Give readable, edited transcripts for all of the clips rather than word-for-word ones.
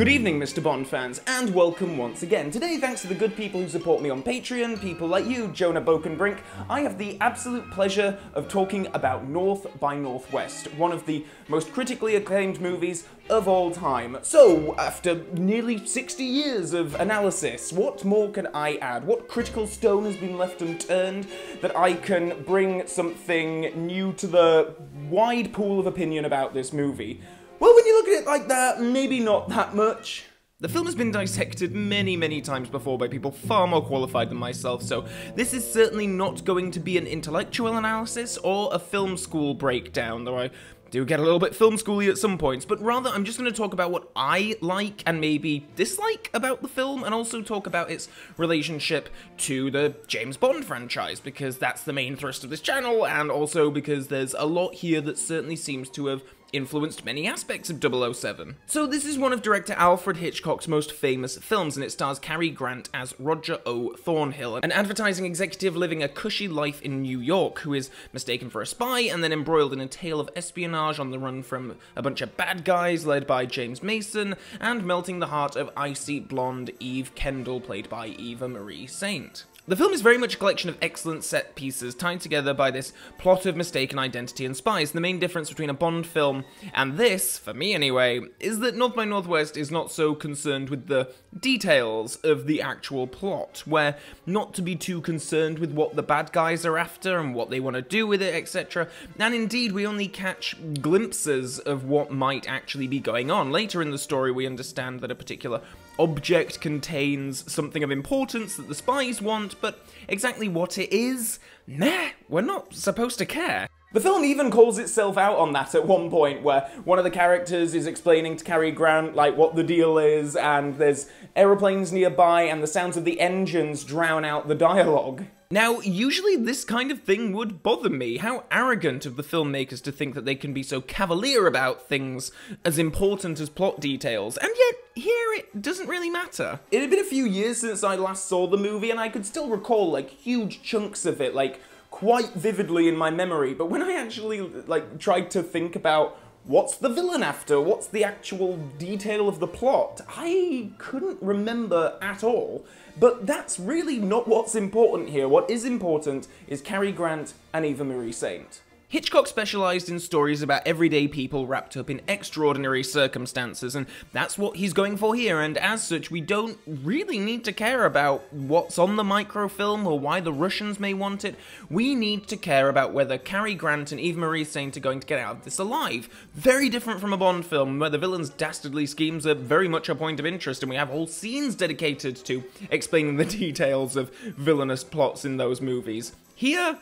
Good evening, Mr. Bond fans, and welcome once again. Today, thanks to the good people who support me on Patreon, people like you, Jonah Bokenbrink, I have the absolute pleasure of talking about North by Northwest, one of the most critically acclaimed movies of all time. So, after nearly 60 years of analysis, what more can I add? What critical stone has been left unturned that I can bring something new to the wide pool of opinion about this movie? Well, when you look at it like that, maybe not that much. The film has been dissected many times before by people far more qualified than myself, so this is certainly not going to be an intellectual analysis or a film school breakdown, though I do get a little bit film schooly at some points, but rather I'm just going to talk about what I like and maybe dislike about the film, and also talk about its relationship to the James Bond franchise, because that's the main thrust of this channel, and also because there's a lot here that certainly seems to have influenced many aspects of 007. So this is one of director Alfred Hitchcock's most famous films, and it stars Cary Grant as Roger O. Thornhill, an advertising executive living a cushy life in New York, who is mistaken for a spy and then embroiled in a tale of espionage on the run from a bunch of bad guys led by James Mason, and melting the heart of icy blonde Eve Kendall, played by Eva Marie Saint. The film is very much a collection of excellent set pieces tied together by this plot of mistaken identity and spies. The main difference between a Bond film and this, for me anyway, is that North by Northwest is not so concerned with the details of the actual plot. We're not to be too concerned with what the bad guys are after and what they want to do with it, etc. And indeed, we only catch glimpses of what might actually be going on. Later in the story, we understand that a particular object contains something of importance that the spies want, but exactly what it is, meh, we're not supposed to care. The film even calls itself out on that at one point, where one of the characters is explaining to Cary Grant, like, what the deal is, and there's aeroplanes nearby, and the sounds of the engines drown out the dialogue. Now, usually this kind of thing would bother me. How arrogant of the filmmakers to think that they can be so cavalier about things as important as plot details, and yet, here it doesn't really matter. It had been a few years since I last saw the movie, and I could still recall, like, huge chunks of it, like, quite vividly in my memory, but when I actually, like, tried to think about what's the villain after, what's the actual detail of the plot, I couldn't remember at all. But that's really not what's important here. What is important is Cary Grant and Eva Marie Saint. Hitchcock specialised in stories about everyday people wrapped up in extraordinary circumstances, and that's what he's going for here, and as such, we don't really need to care about what's on the microfilm or why the Russians may want it. We need to care about whether Cary Grant and Eva Marie Saint are going to get out of this alive. Very different from a Bond film, where the villain's dastardly schemes are very much a point of interest, and we have whole scenes dedicated to explaining the details of villainous plots in those movies. Here,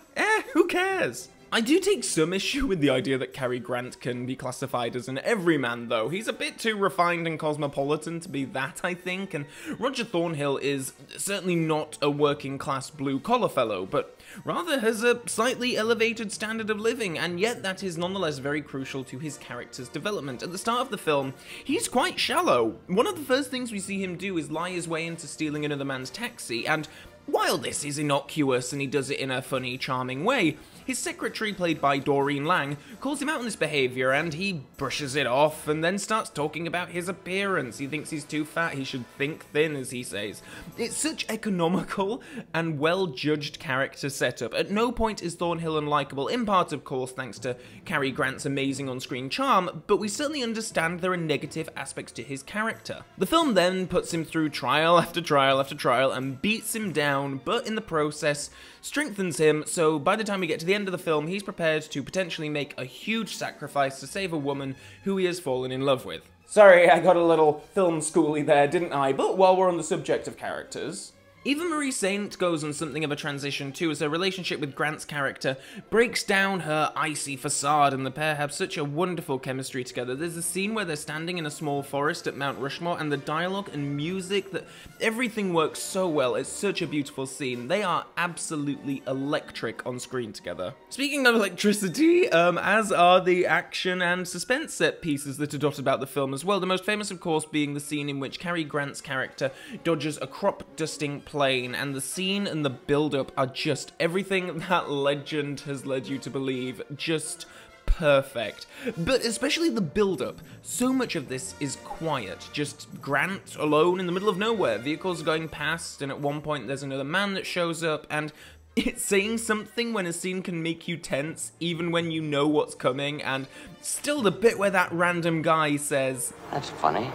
who cares? I do take some issue with the idea that Cary Grant can be classified as an everyman, though. He's a bit too refined and cosmopolitan to be that, I think, and Roger Thornhill is certainly not a working-class blue-collar fellow, but rather has a slightly elevated standard of living, and yet that is nonetheless very crucial to his character's development. At the start of the film, he's quite shallow. One of the first things we see him do is lie his way into stealing another man's taxi, and while this is innocuous and he does it in a funny, charming way, his secretary, played by Doreen Lang, calls him out on this behaviour, and he brushes it off and then starts talking about his appearance. He thinks he's too fat, he should think thin, as he says. It's such economical and well-judged character setup. At no point is Thornhill unlikable, in part, of course, thanks to Cary Grant's amazing on-screen charm, but we certainly understand there are negative aspects to his character. The film then puts him through trial after trial after trial and beats him down, but in the process strengthens him, so by the time we get to the end of the film, he's prepared to potentially make a huge sacrifice to save a woman who he has fallen in love with. Sorry, I got a little film schooly there, didn't I? But while we're on the subject of characters, Eva Marie Saint goes on something of a transition too, as her relationship with Grant's character breaks down her icy facade, and the pair have such a wonderful chemistry together. There's a scene where they're standing in a small forest at Mount Rushmore, and the dialogue and music, that everything works so well. It's such a beautiful scene. They are absolutely electric on screen together. Speaking of electricity, as are the action and suspense set pieces that are dotted about the film as well. The most famous, of course, being the scene in which Cary Grant's character dodges a crop dusting plane, and the scene and the build-up are just everything that legend has led you to believe, just perfect. But especially the build-up. So much of this is quiet. Just Grant alone in the middle of nowhere. Vehicles are going past, and at one point there's another man that shows up, and it's saying something when a scene can make you tense, even when you know what's coming, and still the bit where that random guy says, "That's funny."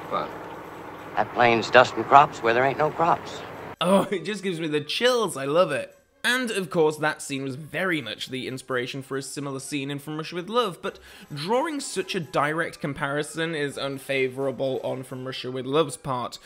What? That plane's dusting crops where there ain't no crops. Oh, it just gives me the chills, I love it. And, of course, that scene was very much the inspiration for a similar scene in From Russia with Love, but drawing such a direct comparison is unfavourable on From Russia with Love's part.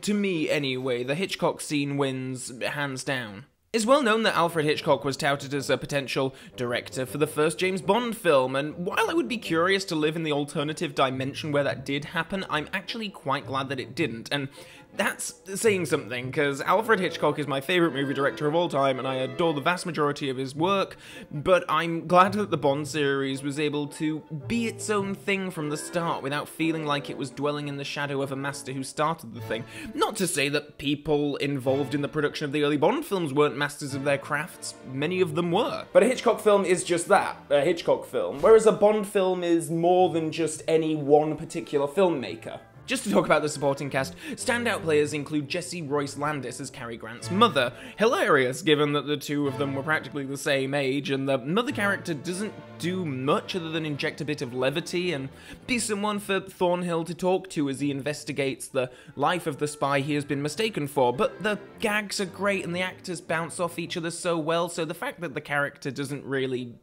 To me, anyway, the Hitchcock scene wins hands down. It's well known that Alfred Hitchcock was touted as a potential director for the first James Bond film, and while I would be curious to live in the alternative dimension where that did happen, I'm actually quite glad that it didn't, and that's saying something, because Alfred Hitchcock is my favourite movie director of all time, and I adore the vast majority of his work, but I'm glad that the Bond series was able to be its own thing from the start without feeling like it was dwelling in the shadow of a master who started the thing. Not to say that people involved in the production of the early Bond films weren't masters of their crafts, many of them were. But a Hitchcock film is just that, a Hitchcock film, whereas a Bond film is more than just any one particular filmmaker. Just to talk about the supporting cast, standout players include Jessie Royce Landis as Cary Grant's mother. Hilarious, given that the two of them were practically the same age, and the mother character doesn't do much other than inject a bit of levity and be someone for Thornhill to talk to as he investigates the life of the spy he has been mistaken for. But the gags are great and the actors bounce off each other so well, so the fact that the character doesn't really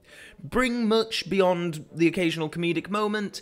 bring much beyond the occasional comedic moment,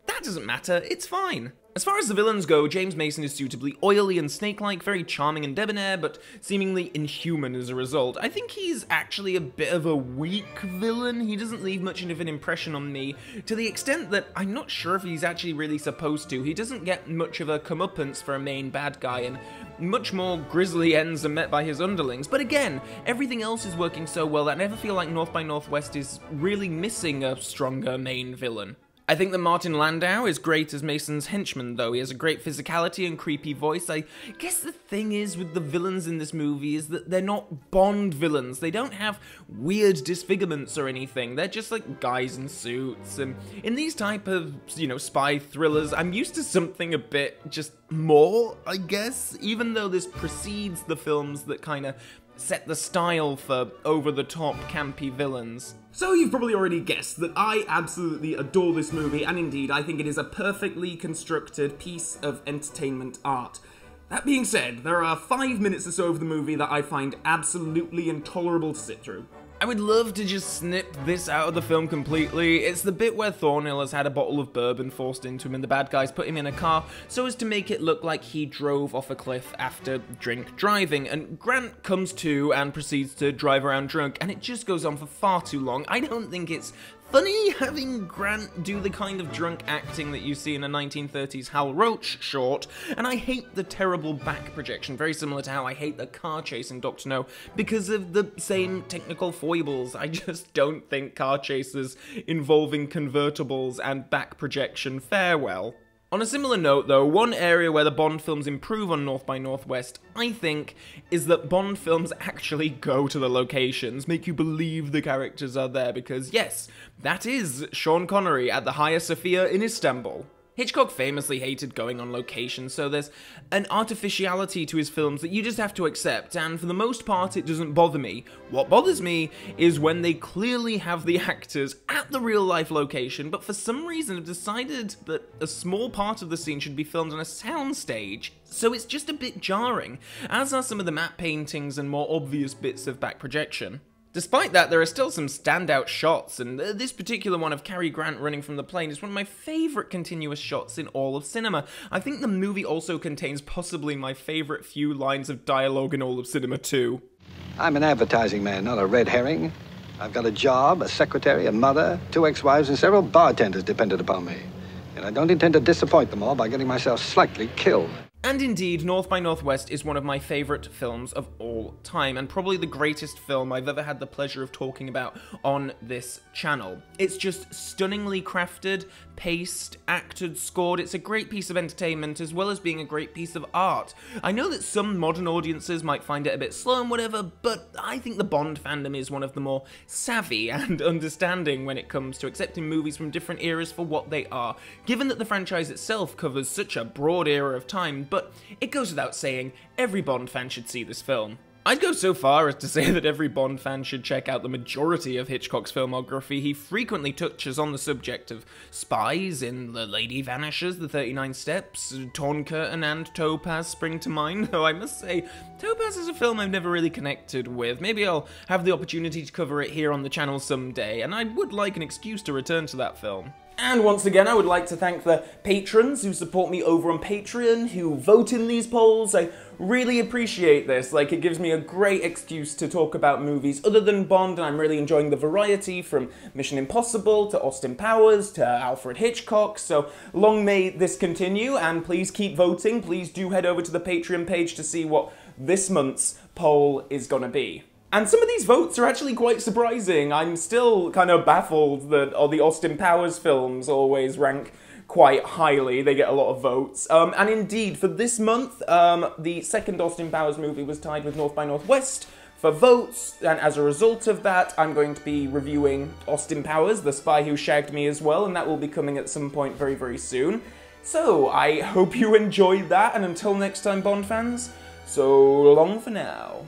that doesn't matter, it's fine. As far as the villains go, James Mason is suitably oily and snake-like, very charming and debonair, but seemingly inhuman as a result. I think he's actually a bit of a weak villain. He doesn't leave much of an impression on me, to the extent that I'm not sure if he's actually really supposed to. He doesn't get much of a comeuppance for a main bad guy, and much more grisly ends are met by his underlings. But again, everything else is working so well that I never feel like North by Northwest is really missing a stronger main villain. I think that Martin Landau is great as Mason's henchman, though. He has a great physicality and creepy voice. I guess the thing is with the villains in this movie is that they're not Bond villains. They don't have weird disfigurements or anything. They're just like guys in suits. And in these type of, spy thrillers, I'm used to something a bit just more, I guess. Even though this precedes the films that kind of set the style for over-the-top campy villains. So you've probably already guessed that I absolutely adore this movie, and indeed I think it is a perfectly constructed piece of entertainment art. That being said, there are 5 minutes or so of the movie that I find absolutely intolerable to sit through. I would love to just snip this out of the film completely. It's the bit where Thornhill has had a bottle of bourbon forced into him and the bad guys put him in a car so as to make it look like he drove off a cliff after drink driving, and Grant comes to and proceeds to drive around drunk, and it just goes on for far too long. I don't think it's funny having Grant do the kind of drunk acting that you see in a 1930s Hal Roach short, and I hate the terrible back projection, very similar to how I hate the car chase in Dr. No, because of the same technical foibles. I just don't think car chases involving convertibles and back projection fare well. On a similar note, though, one area where the Bond films improve on North by Northwest, I think, is that Bond films actually go to the locations, make you believe the characters are there, because yes, that is Sean Connery at the Hagia Sophia in Istanbul. Hitchcock famously hated going on location, so there's an artificiality to his films that you just have to accept, and for the most part it doesn't bother me. What bothers me is when they clearly have the actors at the real-life location, but for some reason have decided that a small part of the scene should be filmed on a soundstage, so it's just a bit jarring, as are some of the matte paintings and more obvious bits of back projection. Despite that, there are still some standout shots, and this particular one of Cary Grant running from the plane is one of my favourite continuous shots in all of cinema. I think the movie also contains possibly my favourite few lines of dialogue in all of cinema too. I'm an advertising man, not a red herring. I've got a job, a secretary, a mother, 2 ex-wives, and several bartenders dependent upon me. And I don't intend to disappoint them all by getting myself slightly killed. And indeed, North by Northwest is one of my favourite films of all time, and probably the greatest film I've ever had the pleasure of talking about on this channel. It's just stunningly crafted, paced, acted, scored. It's a great piece of entertainment as well as being a great piece of art. I know that some modern audiences might find it a bit slow and whatever, but I think the Bond fandom is one of the more savvy and understanding when it comes to accepting movies from different eras for what they are, given that the franchise itself covers such a broad era of time. But it goes without saying, every Bond fan should see this film. I'd go so far as to say that every Bond fan should check out the majority of Hitchcock's filmography. He frequently touches on the subject of Spies in The Lady Vanishes, The 39 Steps, Torn Curtain and Topaz spring to mind, though I must say, Topaz is a film I've never really connected with. Maybe I'll have the opportunity to cover it here on the channel someday, and I would like an excuse to return to that film. And once again, I would like to thank the patrons who support me over on Patreon, who vote in these polls. I really appreciate this. Like, it gives me a great excuse to talk about movies other than Bond, and I'm really enjoying the variety from Mission Impossible to Austin Powers to Alfred Hitchcock. So long may this continue, and please keep voting. Please do head over to the Patreon page to see what this month's poll is gonna be. And some of these votes are actually quite surprising. I'm still kind of baffled that the Austin Powers films always rank quite highly. They get a lot of votes. And indeed, for this month, the second Austin Powers movie was tied with North by Northwest for votes, and as a result of that, I'm going to be reviewing Austin Powers, The Spy Who Shagged Me as well, and that will be coming at some point very, very soon. So, I hope you enjoyed that, and until next time, Bond fans, so long for now.